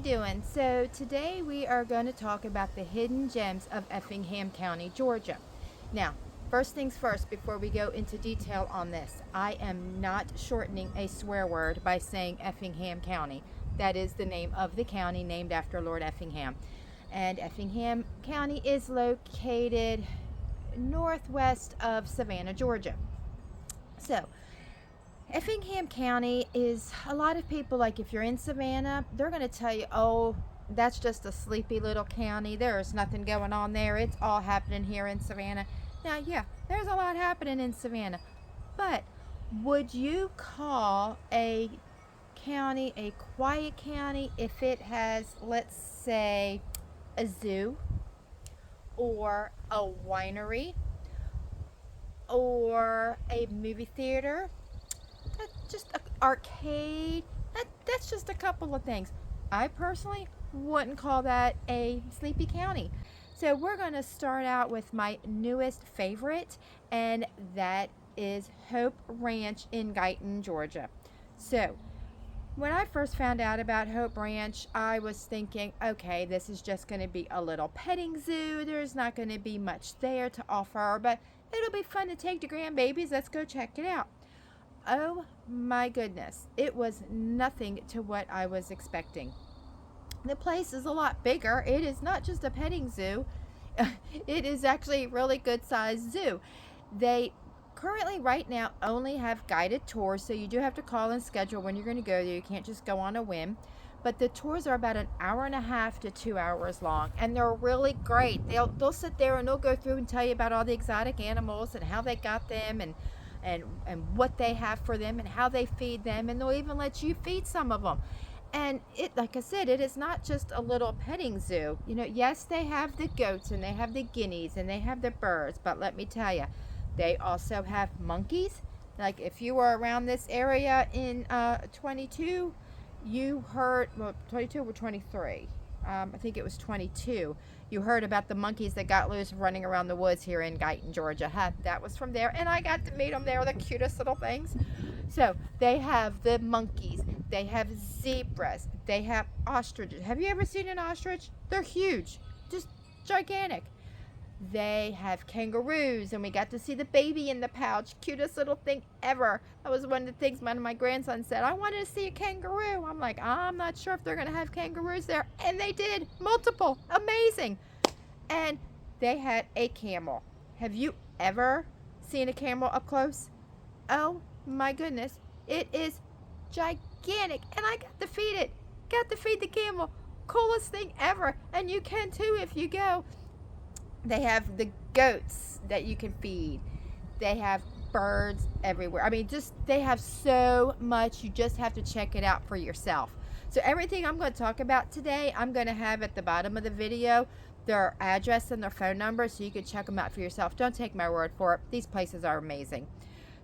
doing? So today we are going to talk about the hidden gems of Effingham County, Georgia. Now, first things first, before we go into detail on this, I am not shortening a swear word by saying Effingham County. That is the name of the county named after Lord Effingham. And Effingham County is located northwest of Savannah, Georgia. So, Effingham County is a lot of people, like if you're in Savannah, they're going to tell you, oh, that's just a sleepy little county. There's nothing going on there. It's all happening here in Savannah. Now, yeah, there's a lot happening in Savannah. But would you call a county a quiet county if it has, let's say, a zoo or a winery or a movie theater? Just an arcade. That's just a couple of things. I personally wouldn't call that a sleepy county. So we're going to start out with my newest favorite, and that is Hope Ranch in Guyton, Georgia. So when I first found out about Hope Ranch, I was thinking, okay, this is just going to be a little petting zoo. There's not going to be much there to offer, but it'll be fun to take the grandbabies. Let's go check it out. Oh my goodness, it was nothing to what I was expecting. The place is a lot bigger. It is not just a petting zoo. It is actually a really good sized zoo. They currently right now only have guided tours, so you do have to call and schedule when you're going to go there. You can't just go on a whim. But the tours are about an hour and a half to 2 hours long, and they're really great. They'll sit there and they'll go through and tell you about all the exotic animals and how they got them and what they have for them and how they feed them, and they'll even let you feed some of them. And it, like I said, it is not just a little petting zoo. You know, yes, they have the goats and they have the guineas and they have the birds, but let me tell you, they also have monkeys. Like if you were around this area in 22, you heard, well, 22 or 23. I think it was 22. You heard about the monkeys that got loose running around the woods here in Guyton, Georgia. That was from there, and I got to meet them. They were the cutest little things. So they have the monkeys, they have zebras, they have ostriches. Have you ever seen an ostrich? They're huge, just gigantic. They have kangaroos, and we got to see the baby in the pouch. Cutest little thing ever. That was one of the things one of my grandsons said. I wanted to see a kangaroo. I'm like, I'm not sure if they're going to have kangaroos there. And they did. Multiple. Amazing. And they had a camel. Have you ever seen a camel up close? Oh my goodness. It is gigantic. And I got to feed it. Got to feed the camel. Coolest thing ever. And you can too if you go. They have the goats that you can feed. They have birds everywhere. I mean, just they have so much. You just have to check it out for yourself. So everything I'm going to talk about today, I'm going to have at the bottom of the video their address and their phone number, so you can check them out for yourself. Don't take my word for it. These places are amazing.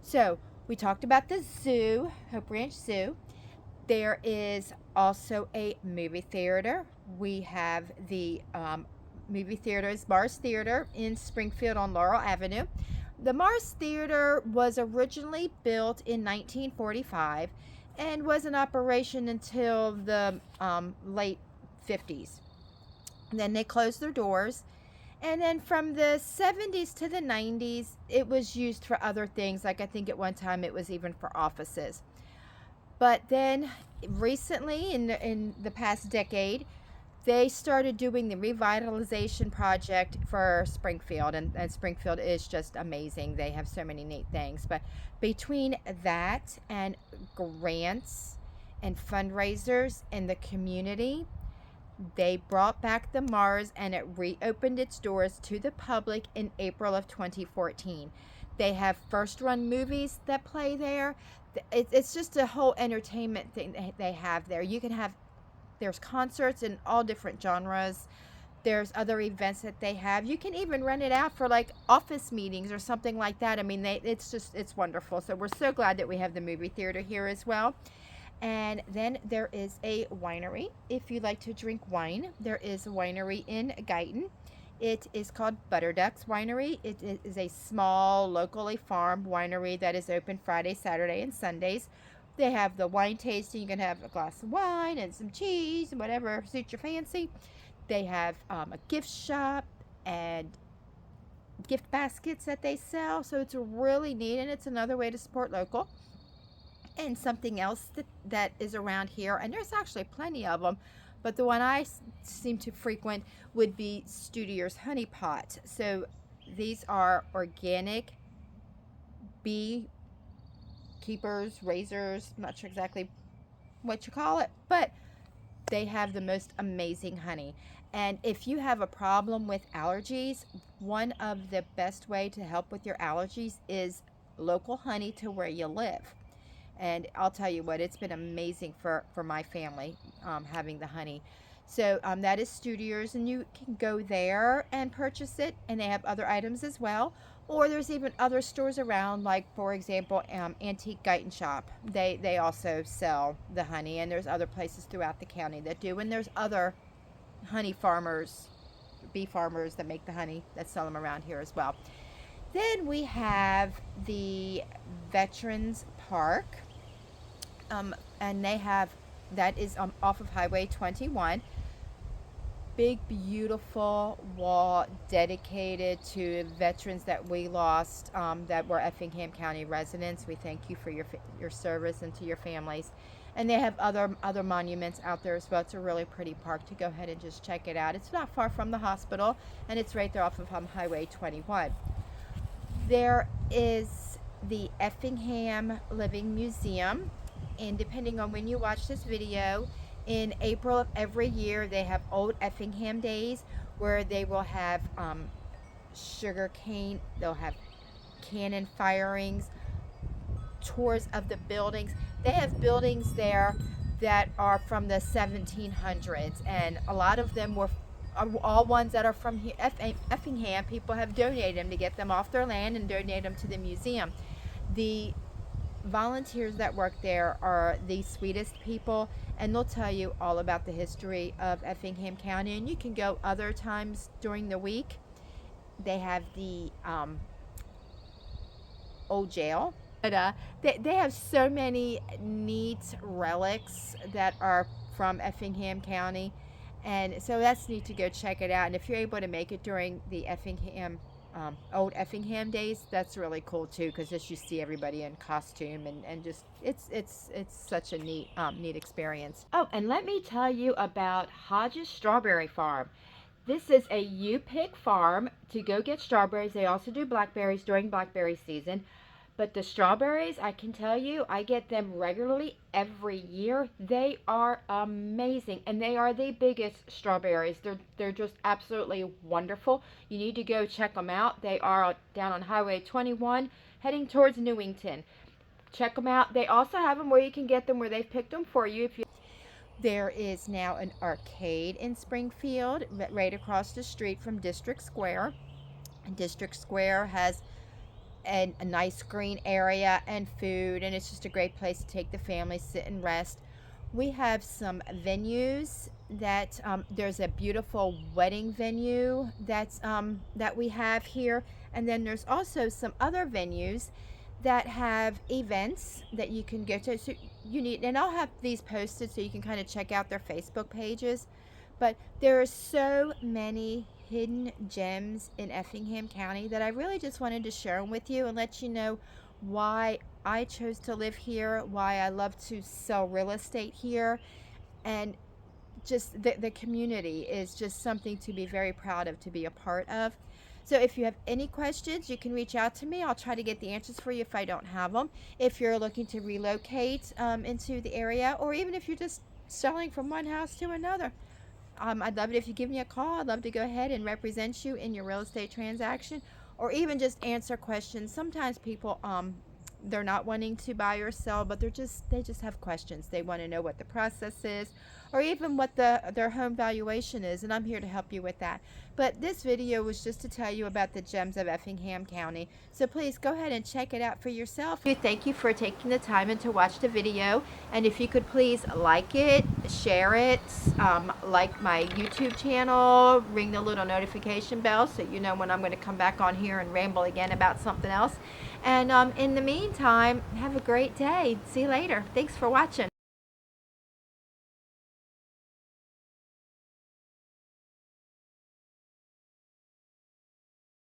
So we talked about the zoo, Hope Ranch Zoo. There is also a movie theater. We have the movie theater is Mars Theater in Springfield on Laurel Avenue. The Mars Theater was originally built in 1945 and was in operation until the late 50s. Then they closed their doors, and then from the 70s to the 90s it was used for other things, like I think at one time it was even for offices. But then recently in the past decade, they started doing the revitalization project for Springfield, and Springfield is just amazing. They have so many neat things. But between that and grants and fundraisers in the community, they brought back the Mars, and it reopened its doors to the public in April of 2014. They have first-run movies that play there. It's just a whole entertainment thing that they have there. There's concerts in all different genres. There's other events that they have. You can even rent it out for like office meetings or something like that. I mean, it's wonderful. So we're so glad that we have the movie theater here as well. And then there is a winery. If you like to drink wine, there is a winery in Guyton. It is called Butterducks Winery. It is a small, locally farmed winery that is open Friday, Saturday, and Sundays. They have the wine tasting. You can have a glass of wine and some cheese and whatever suits your fancy. They have a gift shop and gift baskets that they sell. So it's really neat, and it's another way to support local. And something else that is around here, and there's actually plenty of them, but the one I seem to frequent would be Studier's Honeypot. So these are organic bee keepers, raisers, I'm not sure exactly what you call it, but they have the most amazing honey. And if you have a problem with allergies, one of the best way to help with your allergies is local honey to where you live. And I'll tell you what, it's been amazing for my family having the honey. So that is Studier's, and you can go there and purchase it, and they have other items as well. Or there's even other stores around, like, for example, Antique Guyton Shop. They also sell the honey, and there's other places throughout the county that do. And there's other honey farmers, bee farmers that make the honey that sell them around here as well. Then we have the Veterans Park. And they have, that is off of Highway 21. Big, beautiful wall dedicated to veterans that we lost, that were Effingham County residents. We thank you for your service, and to your families. And they have other monuments out there as well. It's a really pretty park to go ahead and just check it out. It's not far from the hospital, and it's right there off of Highway 21. There is the Effingham Living Museum. And depending on when you watch this video, in April of every year, they have Old Effingham Days, where they will have sugar cane, they'll have cannon firings, tours of the buildings. They have buildings there that are from the 1700s, and a lot of them are all ones that are from here, Effingham. People have donated them to get them off their land and donate them to the museum. The volunteers that work there are the sweetest people, and they'll tell you all about the history of Effingham County. And you can go other times during the week. They have the old jail, but they have so many neat relics that are from Effingham County, and so that's neat to go check it out. And if you're able to make it during the Old Effingham Days, that's really cool too, because just you see everybody in costume, and just it's such a neat experience. Oh, and let me tell you about Hodge's Strawberry Farm. This is a you-pick farm to go get strawberries. They also do blackberries during blackberry season. But the strawberries, I can tell you, I get them regularly every year. They are amazing, and they are the biggest strawberries. They're just absolutely wonderful. You need to go check them out. They are down on Highway 21, heading towards Newington. Check them out. They also have them where you can get them where they've picked them for you. There is now an arcade in Springfield, right across the street from District Square. And District Square has a nice green area and food, and it's just a great place to take the family, sit and rest. We have some venues that there's a beautiful wedding venue that we have here, and then there's also some other venues that have events that you can go to. So and I'll have these posted so you can kind of check out their Facebook pages. But there are so many hidden gems in Effingham County that I really just wanted to share them with you and let you know why I chose to live here, why I love to sell real estate here, and just the community is just something to be very proud of, to be a part of. So if you have any questions, you can reach out to me. I'll try to get the answers for you if I don't have them. If you're looking to relocate into the area, or even if you're just selling from one house to another, I'd love it if you give me a call. I'd love to go ahead and represent you in your real estate transaction, or even just answer questions. Sometimes people, they're not wanting to buy or sell, but they just have questions. They want to know what the process is, or even what their home valuation is, and I'm here to help you with that. But this video was just to tell you about the gems of Effingham County. So please go ahead and check it out for yourself. Thank you for taking the time and to watch the video. And if you could please like it, share it, like my YouTube channel, ring the little notification bell so you know when I'm going to come back on here and ramble again about something else. And in the meantime, have a great day. See you later. Thanks for watching.